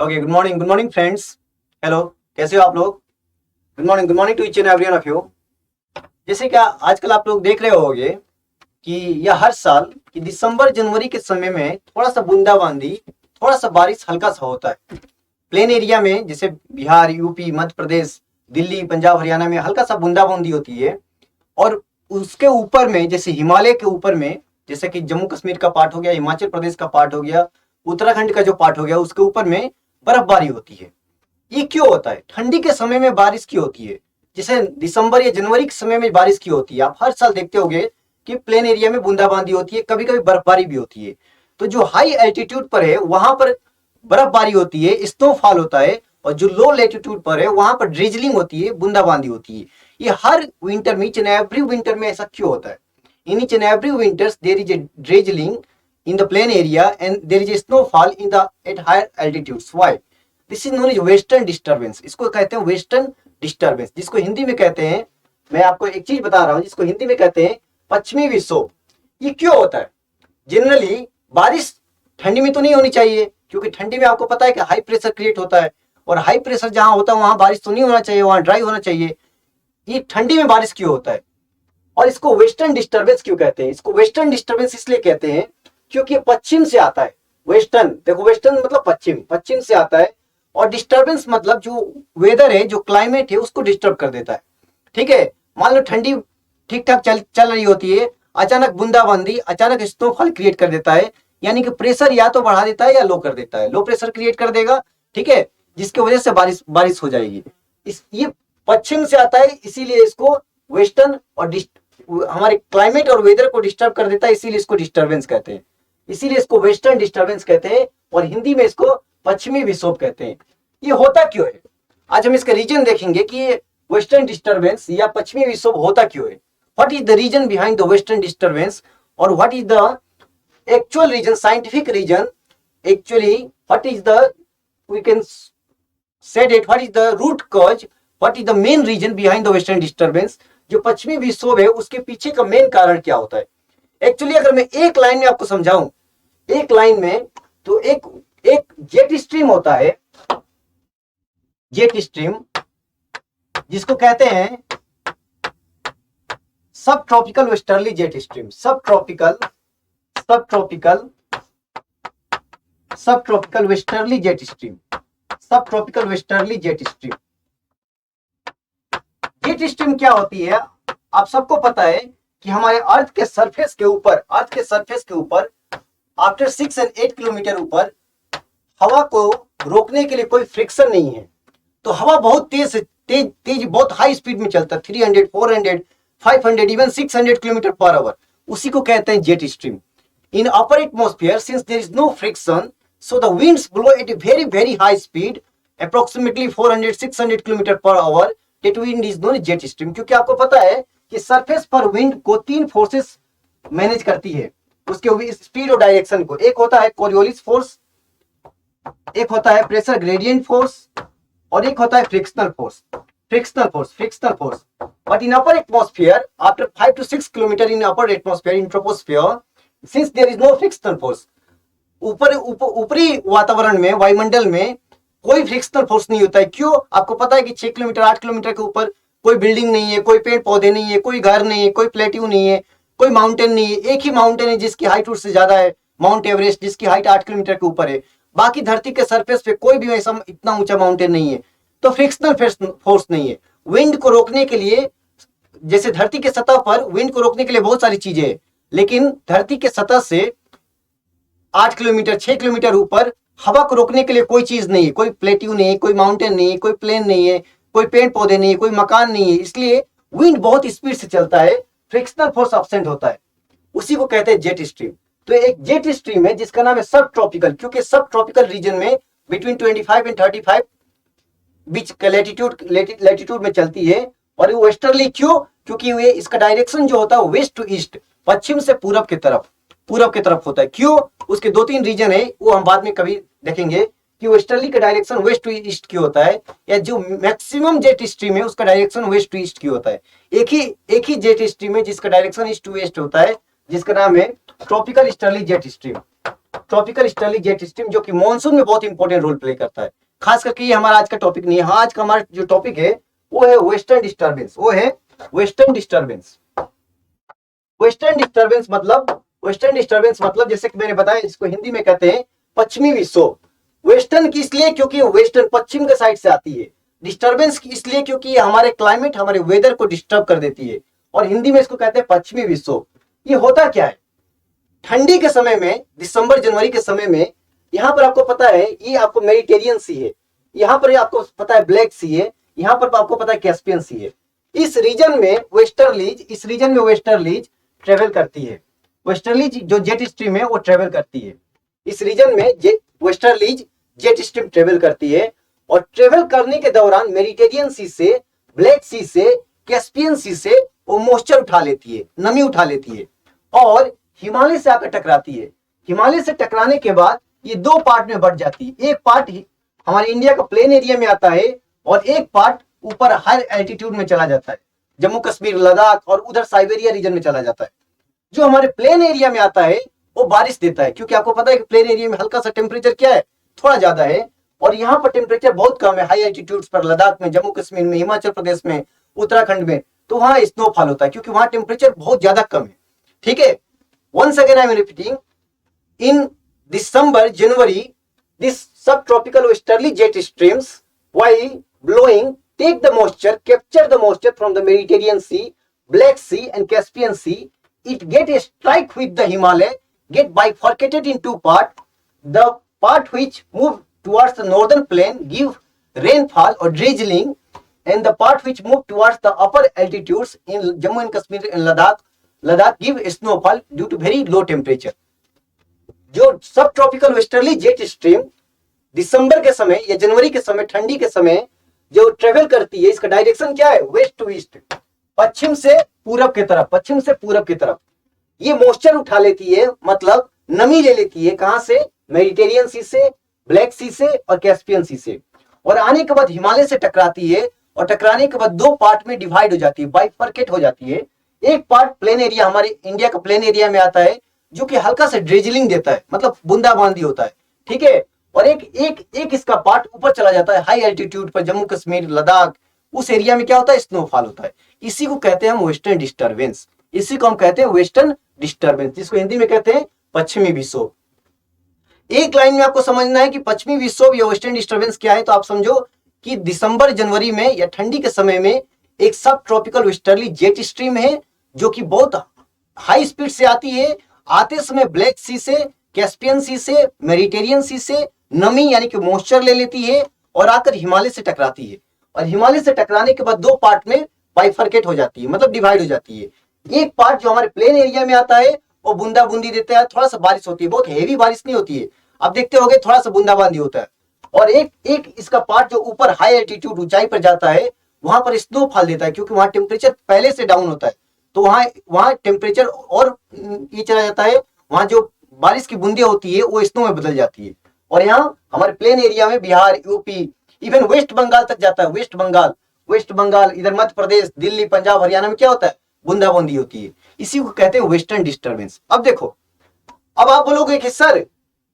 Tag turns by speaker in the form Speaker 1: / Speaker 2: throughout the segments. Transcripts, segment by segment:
Speaker 1: Okay, good morning friends. Hello, कैसे हो आप लोग? Good morning to each and every one of you. जैसे कि आजकल आप लोग देख रहे होंगे कि यह हर साल कि दिसंबर जनवरी के समय में थोड़ा सा बूंदाबांदी, थोड़ा सा बारिश हल्का सा होता है। प्लेन एरिया में जैसे बिहार, यूपी, मध्य प्रदेश, दिल्ली, पंजाब, हरियाणा में हल्का सा बूंदाबांदी होती है। और उसके ऊपर में जैसे हिमालय के ऊपर में, जैसे कि जम्मू कश्मीर का पार्ट हो गया, हिमाचल प्रदेश का पार्ट हो गया, उत्तराखंड का जो पार्ट हो गया, उसके ऊपर में बर्फबारी होती है। ये क्यों होता है? ठंडी के समय में बारिश क्यों होती है? जैसे दिसंबर या जनवरी के समय में बारिश क्यों होती है? आप हर साल देखते होंगे कि प्लेन एरिया में बूंदाबांदी होती है, कभी कभी बर्फबारी भी होती है। तो जो हाई एल्टीट्यूड पर है वहां पर बर्फबारी होती है, स्नोफॉल होता है। और जो लो लेटीट्यूड पर है वहां पर ड्रिजलिंग होती है, बूंदाबांदी होती है। ये हर विंटर में, ईच एंड एवरी विंटर में ऐसा क्यों होता है? In each and every winters there is a drizzling in the plain area and there is a snowfall in the at higher altitudes. Why? This is known as western disturbance. इसको कहते हैं western disturbance, जिसको हिंदी में कहते हैं, मैं आपको एक चीज बता रहा हूं, जिसको हिंदी में कहते हैं पश्चिमी विक्षोभ। ये क्यों होता है? जनरली बारिश ठंडी में तो नहीं होनी चाहिए, क्योंकि ठंडी में आपको पता है कि हाई प्रेशर क्रिएट होता है, और हाई प्रेशर जहां होता है वहां बारिश तो नहीं होना चाहिए, वहां ड्राई होना चाहिए। ये ठंडी में बारिश क्यों होता है? और इसको वेस्टर्न डिस्टर्बेंस क्यों कहते हैं? इसको वेस्टर्न डिस्टर्बेंस इसलिए कहते हैं क्योंकि पश्चिम से आता है। वेस्टर्न, देखो वेस्टर्न मतलब पश्चिम, पश्चिम से आता है। और डिस्टर्बेंस मतलब जो वेदर है, जो क्लाइमेट है, उसको डिस्टर्ब कर देता है। ठीक है, मान लो ठंडी ठीक ठाक चल रही होती है, अचानक बूंदाबांदी, अचानक स्नोफॉल क्रिएट कर देता है। यानी कि प्रेशर या तो बढ़ा देता है या लो कर देता है, लो प्रेशर क्रिएट कर देगा। ठीक है, जिसकी वजह से बारिश हो जाएगी। ये पश्चिम से आता है, इसीलिए इसको वेस्टर्न और हमारे क्लाइमेट और वेदर को डिस्टर्ब कर देता है, इसीलिए इसको डिस्टर्बेंस कहते हैं। इसीलिए इसको वेस्टर्न डिस्टर्बेंस कहते हैं, और हिंदी में इसको पश्चिमी विक्षोभ कहते हैं। ये होता क्यों है? आज हम इसका रीजन देखेंगे कि ये वेस्टर्न डिस्टर्बेंस या पश्चिमी विक्षोभ होता क्यों है। What is the reason behind the western disturbance, और what is the actual reason, scientific reason, actually what is the, we can say that what is the root cause, what is the main reason behind the western disturbance. जो पश्चिमी विक्षोभ है उसके पीछे का main कारण क्या होता है? एक्चुअली अगर मैं एक लाइन में आपको समझाऊं, एक लाइन में, तो एक जेट स्ट्रीम होता है, जेट स्ट्रीम, जिसको कहते हैं सब ट्रॉपिकल वेस्टर्ली जेट स्ट्रीम। सब ट्रॉपिकल वेस्टर्ली जेट स्ट्रीम, सब tropical westerly jet stream. Jet stream क्या होती है? आप सबको पता है कि हमारे अर्थ के सरफेस के ऊपर आफ्टर 6 और 8 किलोमीटर ऊपर हवा को रोकने के लिए कोई फ्रिक्शन नहीं है। तो हवा बहुत तेज बहुत हाई स्पीड में चलता है, 300, 400, 500, इवन 600 किलोमीटर पर आवर। उसी को कहते हैं jet stream. In upper atmosphere, since there is no friction, so the winds blow at a very very high speed, approximately 400, 600 kilometre per hour. That wind is known jet stream. क्योंकि आपको पता है कि surface पर wind को 3 forces manage करती है, उसके स्पीड और डायरेक्शन को। एक होता है कोरियोलिस फोर्स, एक होता है प्रेशर ग्रेडियंट फोर्स, और एक होता है frictional force. But in upper atmosphere, after 5 to 6 kilometre in upper atmosphere, in troposphere, since there is no frictional force, ऊपरी वातावरण में, वायुमंडल में कोई फ्रिक्शनल फोर्स नहीं होता है। क्यों? आपको पता है कि 6 किलोमीटर 8 किलोमीटर के ऊपर कोई बिल्डिंग नहीं है, कोई पेड़ पौधे नहीं है, कोई घर नहीं है, कोई प्लेट्यू नहीं है, कोई माउंटेन नहीं है। एक ही माउंटेन है जिसकी हाइट उससे ज्यादा है, माउंट एवरेस्ट, जिसकी हाइट 8 किलोमीटर के ऊपर है। बाकी धरती के सरफेस पे कोई भी ऐसा इतना ऊंचा माउंटेन नहीं है। तो फ्रिक्शनल फोर्स नहीं है। विंड को रोकने के लिए, जैसे धरती के सतह पर विंड को रोकने के लिए बहुत सारी चीजें हैं, लेकिन धरती के सतह से 8 किलोमीटर 6 किलोमीटर ऊपर हवा को रोकने के लिए कोई चीज नहीं है, कोई प्लेट्यू नहीं है, कोई माउंटेन नहीं है, कोई प्लेन नहीं है, कोई पेड़ पौधे नहीं है, कोई मकान नहीं है। इसलिए विंड बहुत स्पीड से चलता है, फ्रिक्शनल फोर्स एब्सेंट होता है। उसी को कहते हैं जेट स्ट्रीम। तो एक जेट स्ट्रीम है जिसका नाम है सब ट्रॉपिकल, क्योंकि सब ट्रॉपिकल रीजन में बिटवीन 25 और 35 बीच का लेटीट्यूड में चलती है। और वो वेस्टर्ली क्यों? क्योंकि ये इसका डायरेक्शन जो होता है वेस्ट टू ईस्ट, पश्चिम से पूरब की तरफ होता है। क्यों? उसके 2-3 रीजन है, वो हम बाद में कभी देखेंगे कि वेस्टर्ली का डायरेक्शन वेस्ट टू ईस्ट क्यों होता है, या जो मैक्सिमम जेट स्ट्रीम है उसका डायरेक्शन वेस्ट टू ईस्ट क्यों होता है। एक ही जेट स्ट्रीम है जिसका डायरेक्शन ईस्ट टू वेस्ट होता है, जिसका नाम है tropical easterly jet stream. Tropical स्टर्ली jet stream, जो कि मॉनसून में बहुत इंपॉर्टेंट रोल प्ले करता है। खास करके ये हमारा आज का टॉपिक नहीं है। हाँ, आज का हमारा जो टॉपिक है वो है वेस्टर्न डिस्टर्बेंस। वो है वेस्टर्न डिस्टर्बेंस। वेस्टर्न डिस्टर्बेंस मतलब जैसे कि मैंने बताया, इसको हिंदी में कहते हैं पश्चिमी विक्षोभ। वेस्टर्न की इसलिए क्योंकि वेस्टर्न पश्चिम के साइड से आती है। डिस्टर्बेंस की इसलिए क्योंकि ये हमारे क्लाइमेट, हमारे वेदर को डिस्टर्ब कर देती है, और हिंदी में इसको कहते हैं पश्चिमी विक्षोभ। ये होता क्या है? ठंडी के समय में, दिसंबर जनवरी के समय में, यहाँ पर आपको पता है ये आपको मेडिटेरियन सी है, यहाँ पर आपको पता है ब्लैक सी है, यहाँ पर आपको पता है कैस्पियन सी है। इस रीजन में वेस्टर्लीज ट्रेवल करती है। वेस्टर्लीज जो जेट स्ट्रीम है वो ट्रेवल करती है। इस रीजन में वेस्टर्लीज जेट स्ट्रीम ट्रेवल करती है, और ट्रेवल करने के दौरान मेडिटेरियन सी से, ब्लैक सी से, कैस्पियन सी से वो मॉइस्चर उठा लेती है, नमी उठा लेती है, और हिमालय से आकर टकराती है। हिमालय से टकराने के बाद ये दो पार्ट में बढ़ जाती है। एक पार्ट हमारे इंडिया का प्लेन एरिया में आता है, और एक पार्ट ऊपर हाई एल्टीट्यूड में चला जाता है, जम्मू कश्मीर, लद्दाख और उधर साइबेरिया रीजन में चला जाता है। जो हमारे प्लेन एरिया में आता है वो बारिश देता है, क्योंकि आपको पता है कि प्लेन एरिया में हल्का सा टेम्परेचर क्या है, थोड़ा ज्यादा है, और यहाँ पर टेम्परेचर बहुत कम है। हाई एल्टीट्यूड पर, लद्दाख में, जम्मू कश्मीर में, हिमाचल प्रदेश में, उत्तराखंड में, तो वहां स्नोफॉल होता है, क्योंकि वहां टेम्परेचर बहुत ज्यादा कम है। ठीक है, once again I am repeating, in December, January, this subtropical westerly jet streams, while blowing, take the moisture, capture the moisture from the Mediterranean Sea, Black Sea and Caspian Sea. It get a strike with the Himalaya, get bifurcated in two parts. The part which move towards the northern plain give rainfall or drizzling, and the part which move towards the upper altitudes in Jammu and Kashmir and Ladakh give snowfall due to very low temperature. जो सब tropical westerly jet stream दिसंबर के समय या जनवरी के समय, ठंडी के समय जो ट्रेवल करती है, इसका डायरेक्शन क्या है? वेस्ट टू ईस्ट, पश्चिम से पूरब की तरफ। ये मॉइस्चर उठा लेती है, मतलब नमी ले लेती है। कहां से? मेडिटेरियन सी से, ब्लैक सी से और कैस्पियन सी से, और आने के बाद हिमालय से टकराती है, और टकराने के बाद दो पार्ट में डिवाइड हो जाती है, बाइफरकेट हो जाती है। एक पार्ट प्लेन एरिया, हमारे इंडिया का प्लेन एरिया में आता है, जो कि हल्का सा ड्रिजलिंग देता है, मतलब बूंदाबांदी होता है। ठीक है, और एक इसका पार्ट ऊपर चला जाता है हाई एल्टीट्यूड पर, जम्मू कश्मीर, लद्दाख, उस एरिया में क्या होता है? स्नोफॉल होता है। इसी को कहते हैं हम वेस्टर्न डिस्टर्बेंस। जिसको हिंदी में कहते हैं पश्चिमी विक्षोभ। एक लाइन में आपको समझना है कि पश्चिमी विक्षोभ या वेस्टर्न डिस्टर्बेंस क्या है। तो आप समझो कि दिसंबर जनवरी में या ठंडी के समय में एक सब ट्रॉपिकल वेस्टर्ली जेट स्ट्रीम है, जो कि बहुत हाई स्पीड से आती है। आते समय ब्लैक सी से, कैस्पियन सी से, मेडिटेरियन सी से नमी यानी कि मॉइस्चर ले लेती है, और आकर हिमालय से टकराती है, और हिमालय से टकराने के बाद दो पार्ट में बाइफरकेट हो जाती है, मतलब डिवाइड हो जाती है। एक पार्ट जो हमारे प्लेन एरिया में आता है वो बूंदा बूंदी देता है, थोड़ा सा बारिश होती है, बहुत हेवी बारिश नहीं होती है, आप देखते होगे थोड़ा सा बूंदाबांदी होता है। और एक इसका पार्ट जो ऊपर हाई एल्टीट्यूड, ऊंचाई पर जाता है, वहां पर स्नोफॉल देता है, क्योंकि वहां टेम्परेचर पहले से डाउन होता है, तो वहां टेम्परेचर और ये चला जाता है, वहां जो बारिश की बूंदे होती है वो स्नो में बदल जाती है। और यहाँ हमारे प्लेन एरिया में बिहार, यूपी, इवन वेस्ट बंगाल तक जाता है। वेस्ट बंगाल, इधर मध्य प्रदेश, दिल्ली, पंजाब, हरियाणा में क्या होता है? बूंदाबांदी होती है। इसी को कहते हैं वेस्टर्न डिस्टर्बेंस। अब देखो, अब आप बोलोगे कि सर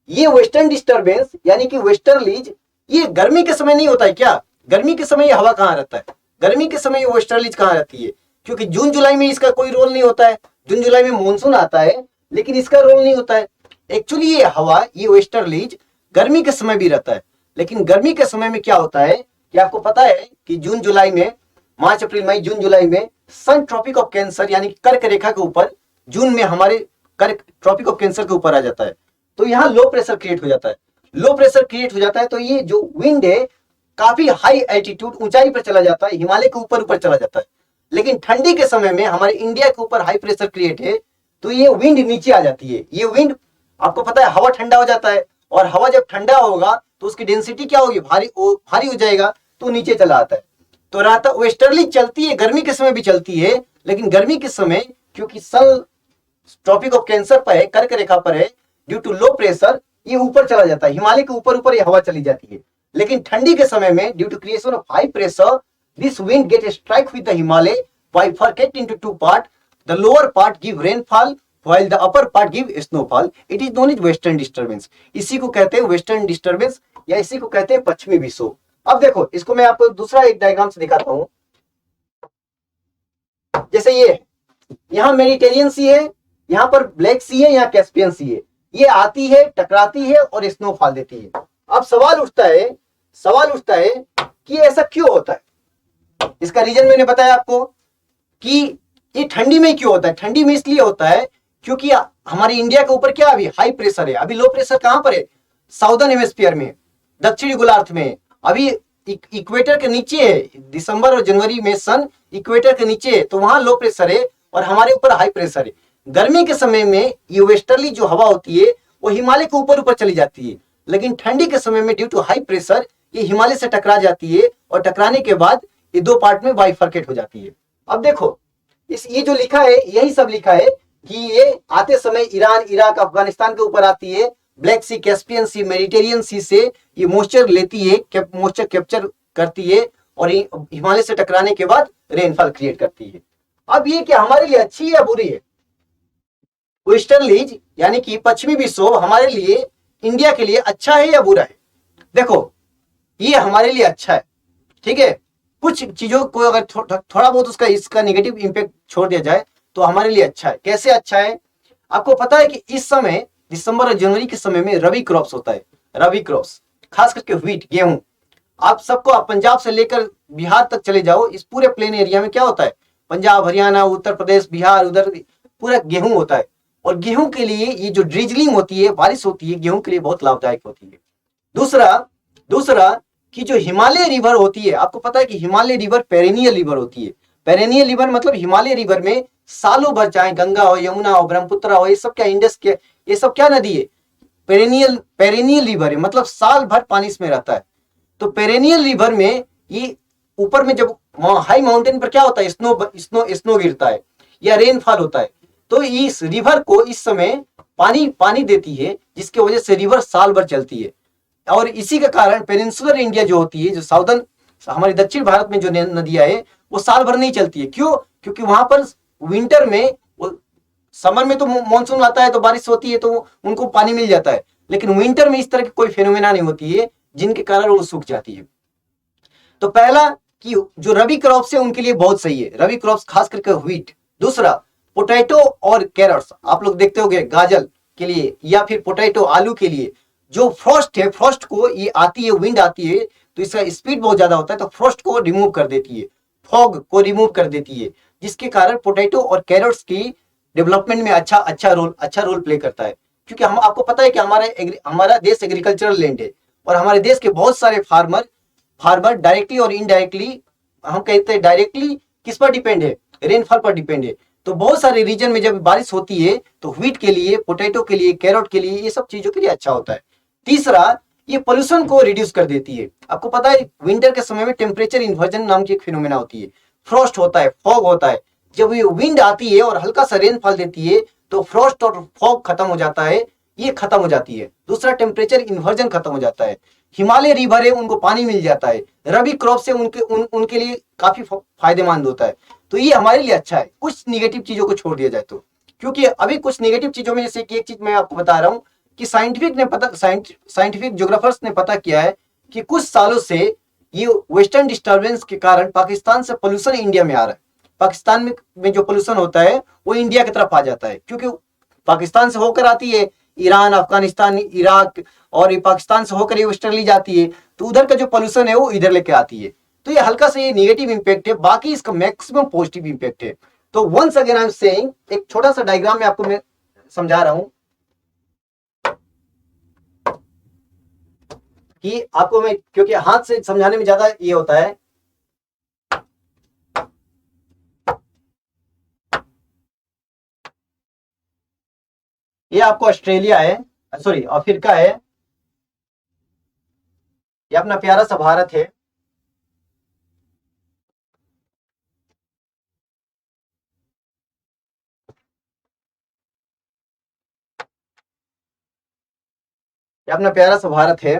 Speaker 1: ये वेस्टर्न डिस्टर्बेंस यानी कि वेस्टर्लीज, ये गर्मी के समय नहीं होता है क्या? गर्मी के समय ये हवा कहाँ रहता है? गर्मी के समय ये वेस्टर्लीज कहाँ रहती है? क्योंकि जून जुलाई में इसका कोई रोल नहीं होता है। जून जुलाई में मानसून आता है, लेकिन इसका रोल नहीं होता है। एक्चुअली ये हवा, ये वेस्टर्लीज गर्मी के समय भी रहता है, लेकिन गर्मी के समय में क्या होता है कि आपको पता है कि जून जुलाई में, मार्च अप्रैल मई जून जुलाई में सन ट्रॉपिक ऑफ कैंसर यानी कर्क रेखा के ऊपर, जून में हमारे कर्क ट्रॉपिक ऑफ कैंसर के ऊपर आ जाता है, तो यहाँ लो प्रेशर क्रिएट हो जाता है। तो ये जो विंड है काफी हाई एल्टीट्यूड, ऊंचाई पर चला जाता है, हिमालय के ऊपर चला जाता है। लेकिन ठंडी के समय में हमारे इंडिया के ऊपर हाई प्रेशर क्रिएट है, तो ये विंड नीचे आ जाती है। ये विंड, आपको पता है हवा ठंडा हो जाता है, और हवा जब ठंडा होगा तो उसकी डेंसिटी क्या होगी? भारी हो जाएगा, तो नीचे चला आता है। तो रात वेस्टर्ली चलती है, गर्मी के समय भी चलती है, लेकिन गर्मी के समय क्योंकि सन ट्रॉपिक ऑफ कैंसर पर है, कर्क रेखा पर है, ड्यू टू लो प्रेशर ये ऊपर चला जाता है, हिमालय के ऊपर ये हवा चली जाती है। लेकिन ठंडी के समय में due to creation of high pressure, this wind get strike with the Himalaya, bifurcate into two part. The lower part give rainfall while the upper part give snowfall, it is known as western disturbance. इसी को कहते हैं western disturbance या इसी को कहते हैं पश्चिमी विक्षोभ। अब देखो इसको मैं आपको दूसरा एक डायग्राम से दिखाता हूं। जैसे ये यहाँ मेडिटेरियन सी है, यहाँ पर ब्लैक सी है, यहाँ कैस्पियन सी है, ये आती है, टकराती है और स्नोफॉल देती है। अब सवाल उठता है कि ऐसा क्यों होता है। इसका रीजन मैंने बताया आपको कि ये ठंडी में क्यों होता है। ठंडी में इसलिए होता है क्योंकि हमारे इंडिया के ऊपर क्या अभी हाई प्रेशर है। अभी लो प्रेशर कहां पर है, साउदर्न हेमिस्फीयर में, दक्षिणी गोलार्ध में। अभी इक्वेटर के नीचे है, दिसंबर और जनवरी में सन इक्वेटर के नीचे है, तो वहां लो प्रेशर है और हमारे ऊपर हाई प्रेशर है। गर्मी के समय में ये वेस्टर्ली जो हवा होती है वो हिमालय के ऊपर ऊपर चली जाती है, लेकिन ठंडी के समय में ड्यू टू हाई प्रेशर ये हिमालय से टकरा जाती है और टकराने के बाद ये दो पार्ट में बाइफर्केट हो जाती है। अब देखो ये जो लिखा है यही सब लिखा है कि ये आते समय ईरान, इराक, अफगानिस्तान के ऊपर आती है। ब्लैक सी, कैस्पियन सी, मेडिटेरियन सी से ये मॉइस्चर लेती है, मॉइस्चर कैप्चर करती है और हिमालय से टकराने के बाद रेनफॉल क्रिएट करती है। अब ये क्या हमारे लिए अच्छी है या बुरी है। वेस्टर्लीज यानी कि पश्चिमी विक्षोभ हमारे लिए, इंडिया के लिए अच्छा है या बुरा है। देखो ये हमारे लिए अच्छा है, ठीक है। कुछ चीजों को अगर थोड़ा बहुत उसका इसका नेगेटिव इंपैक्ट छोड़ दिया जाए तो हमारे लिए अच्छा है। कैसे अच्छा है, आपको पता है कि इस समय दिसंबर और जनवरी के समय में रबी क्रॉप्स होता है। रबी क्रॉप्स खास करके व्हीट, गेहूं। आप पंजाब से लेकर बिहार तक चले जाओ, इस पूरे प्लेन एरिया में क्या होता है, पंजाब, हरियाणा, उत्तर प्रदेश, बिहार, उधर पूरा गेहूं होता है। और गेहूं के लिए ये जो ड्रिजलिंग होती है, बारिश होती है, गेहूं के लिए बहुत लाभदायक होती है। दूसरा कि जो हिमालय रिवर होती है, आपको पता है कि हिमालय रिवर पेरेनियल रिवर होती है। पेरेनियल रिवर मतलब हिमालय रिवर में सालों भर, चाहे गंगा हो, यमुना हो, ब्रह्मपुत्र हो, ये सब क्या इंडस के, ये सब क्या नदी है, पेरेनियल रिवर है, मतलब साल भर पानी इसमें रहता है। तो पेरेनियल रिवर में ये ऊपर में जब हाई माउंटेन पर क्या होता है, स्नो गिरता है या रेनफॉल होता है, तो इस रिवर को इस समय पानी देती है, जिसकी वजह से रिवर साल भर चलती है। और इसी के कारण पेनिनसुलर इंडिया जो होती है, जो साउदर्न हमारे दक्षिण भारत में जो नदियां है वो साल भर नहीं चलती है। क्यों, क्योंकि वहां पर विंटर में, समर में तो मानसून आता है तो बारिश होती है तो उनको पानी मिल जाता है, लेकिन विंटर में इस तरह की कोई फेनोमेना नहीं होती है जिनके कारण वो सूख जाती है। तो पहला कि जो रबी क्रॉप्स है उनके लिए बहुत सही है, रबी क्रॉप्स खास करके व्हीट। दूसरा पोटैटो और कैरट्स, आप लोग देखते होंगे गाजर के लिए या फिर पोटैटो आलू के लिए जो फ्रॉस्ट है, फ्रॉस्ट को ये आती है, विंड आती है तो इसका स्पीड बहुत ज्यादा होता है, तो फ्रॉस्ट को रिमूव कर देती है, फॉग को रिमूव कर देती है, जिसके कारण पोटैटो और कैरट्स की डेवलपमेंट में अच्छा रोल प्ले करता है। क्योंकि हम, आपको पता है कि हमारा देश एग्रीकल्चरल लैंड है और हमारे देश के बहुत सारे फार्मर डायरेक्टली और इनडायरेक्टली, हम कहते हैं डायरेक्टली किस पर डिपेंड है, रेनफॉल पर डिपेंड है। तो बहुत सारे रीजन में जब बारिश होती है तो व्हीट के लिए, पोटैटो के लिए, कैरट के लिए, ये सब चीजों के लिए अच्छा होता है। तीसरा, ये पोल्यूशन को रिड्यूस कर देती है। आपको पता है विंटर के समय में टेम्परेचर इन्वर्जन नाम की एक फिनोमेना होती है, फ्रॉस्ट होता है, फॉग होता है। जब ये विंड आती है और हल्का सा रेनफॉल देती है तो फ्रॉस्ट और फॉग खत्म हो जाता है, ये खत्म हो जाती है। दूसरा, टेम्परेचर इन्वर्जन खत्म हो जाता है, हिमालय रिवर है उनको पानी मिल जाता है, रबी क्रॉप से उनके लिए काफी फायदेमंद होता है। तो ये हमारे लिए अच्छा है, कुछ निगेटिव चीजों को छोड़ दिया जाए तो। क्योंकि अभी कुछ निगेटिव चीजों में, जैसे कि एक चीज मैं आपको बता रहा हूं कि साइंटिफिक ज्योग्राफर्स ने पता किया है कि कुछ सालों से ये वेस्टर्न डिस्टर्बेंस के कारण पाकिस्तान से पोल्यूशन इंडिया में आ रहा है। पाकिस्तान में जो पोल्यूशन होता है वो इंडिया की तरफ आ जाता है, क्योंकि पाकिस्तान से होकर आती है, ईरान, अफगानिस्तान, इराक, और ये पाकिस्तान से होकर ये वेस्टर्ली जाती है, तो उधर का जो पोल्यूशन है वो इधर लेके आती है। तो ये हल्का सा ये नेगेटिव इंपैक्ट है, बाकी इसका मैक्सिमम पॉजिटिव इंपैक्ट है। तो once again I am saying, एक छोटा सा डायग्राम में आपको मैं समझा रहा हूं कि आपको मैं, क्योंकि हाथ से समझाने में ज्यादा ये होता है। ये आपको ऑस्ट्रेलिया है, सॉरी अफ्रीका है, ये अपना प्यारा सा भारत है। ये अपना प्यारा सा भारत है।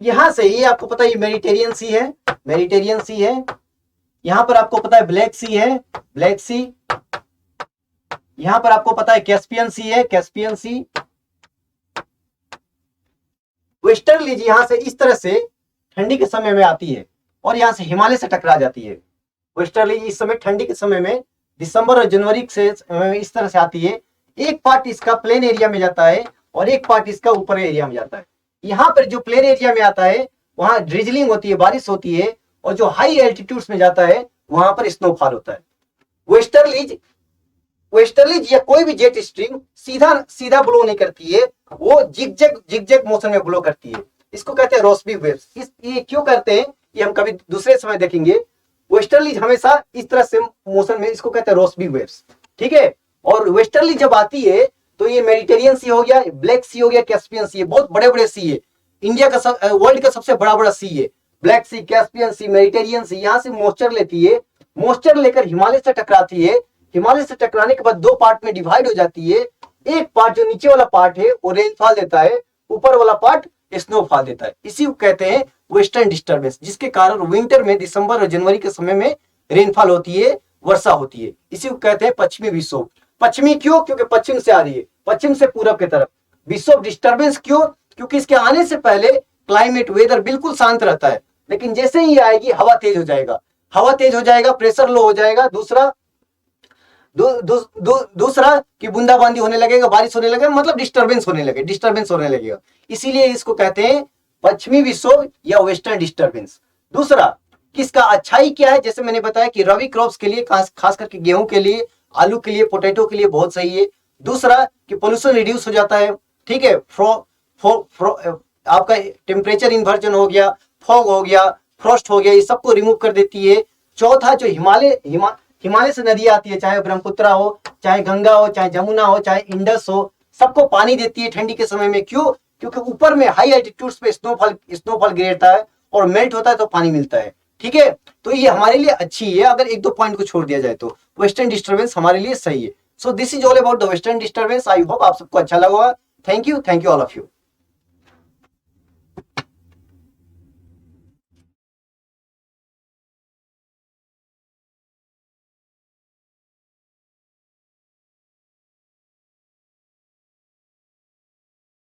Speaker 1: यहां से ये आपको पता है ये मेडिटेरियन सी है, मेडिटेरियन सी है, यहां पर आपको पता है ब्लैक सी है, ब्लैक सी। यहां पर आपको पता है कैस्पियन सी है, कैस्पियन सी। वेस्टर्लीज यहां से इस तरह से ठंडी के समय में आती है और यहां से हिमालय से टकरा जाती है। वेस्टर्लीज इस समय ठंडी के समय में दिसंबर और जनवरी से इस तरह से आती है। एक पार्ट इसका प्लेन एरिया में जाता है और एक पार्ट इसका ऊपर एरिया में जाता है। यहाँ पर जो प्लेन एरिया में आता है वहां ड्रिजलिंग होती है, बारिश होती है, और जो हाई एल्टीट्यूड्स में जाता है वहां पर स्नोफॉल होता है। वेस्टर्लीज वेस्टर्लीज या कोई भी जेट स्ट्रीम सीधा सीधा ब्लो नहीं करती है, वो जिगजैग मोशन में ब्लो करती है। इसको कहते हैं रोस्बी वेव्स। ये क्यों करते हैं ये हम कभी दूसरे समय देखेंगे। वेस्टर्लीज हमेशा इस तरह से मोशन में, इसको कहते हैं रोस्बी वेव्स, ठीक है। और वेस्टर्ली जब आती है तो ये मेडिटेरियन सी हो गया, ब्लैक सी हो गया, कैस्पियन सी है, बहुत बड़े बड़े सी है। इंडिया का वर्ल्ड का सबसे बड़ा बड़ा सी है, ब्लैक सी, कैस्पियन सी, मेडिटेरियन सी। यहाँ से मॉइस्चर लेती है, मॉइस्चर लेकर हिमालय से टकराती है, हिमालय से टकराने के बाद दो पार्ट में डिवाइड हो जाती है। एक पार्ट जो नीचे वाला पार्ट है वो रेनफॉल देता है, ऊपर वाला पार्ट स्नोफॉल देता है। इसी को कहते हैं वेस्टर्न डिस्टर्बेंस, जिसके कारण विंटर में दिसंबर और जनवरी के समय में रेनफॉल होती है, वर्षा होती है। इसी को कहते हैं पश्चिमी विक्षोभ। पश्चिमी क्यों? क्योंकि पश्चिम से आ रही है, पश्चिम से पूरब की तरफ। विक्षोभ डिस्टर्बेंस क्यों? क्योंकि इसके आने से पहले क्लाइमेट वेदर बिल्कुल शांत रहता है, लेकिन जैसे ही आएगी हवा तेज हो जाएगा, हवा तेज हो जाएगा, प्रेशर लो हो जाएगा। दूसरा कि बूंदाबांदी होने लगेगा, बारिश होने लगेगा, मतलब डिस्टर्बेंस होने लगेगा। इसीलिए इसको कहते हैं पश्चिमी विक्षोभ या वेस्टर्न डिस्टर्बेंस। दूसरा किसका अच्छाई क्या है, जैसे मैंने बताया कि रबी क्रॉप्स के लिए, खास करके गेहूं के लिए, आलू के लिए, पोटैटो के लिए बहुत सही है। दूसरा कि पोल्यूशन रिड्यूस हो जाता है, ठीक है। आपका टेम्परेचर इन्वर्जन हो गया, फॉग हो गया, फ्रॉस्ट हो गया, ये सबको रिमूव कर देती है। चौथा जो हिमालय से नदी आती है, चाहे ब्रह्मपुत्र हो, चाहे गंगा हो, चाहे जमुना हो, चाहे इंडस हो, सबको पानी देती है ठंडी के समय में। क्यों? क्योंकि ऊपर में हाई एल्टीट्यूड्स पे स्नोफॉल गिरता है और मेल्ट होता है तो पानी मिलता है, ठीक है। तो ये हमारे लिए अच्छी है, अगर एक दो पॉइंट को छोड़ दिया जाए तो वेस्टर्न डिस्टर्बेंस हमारे लिए सही है। So this is all about the western disturbance. I hope आप सबको अच्छा लगा। Thank you all of you.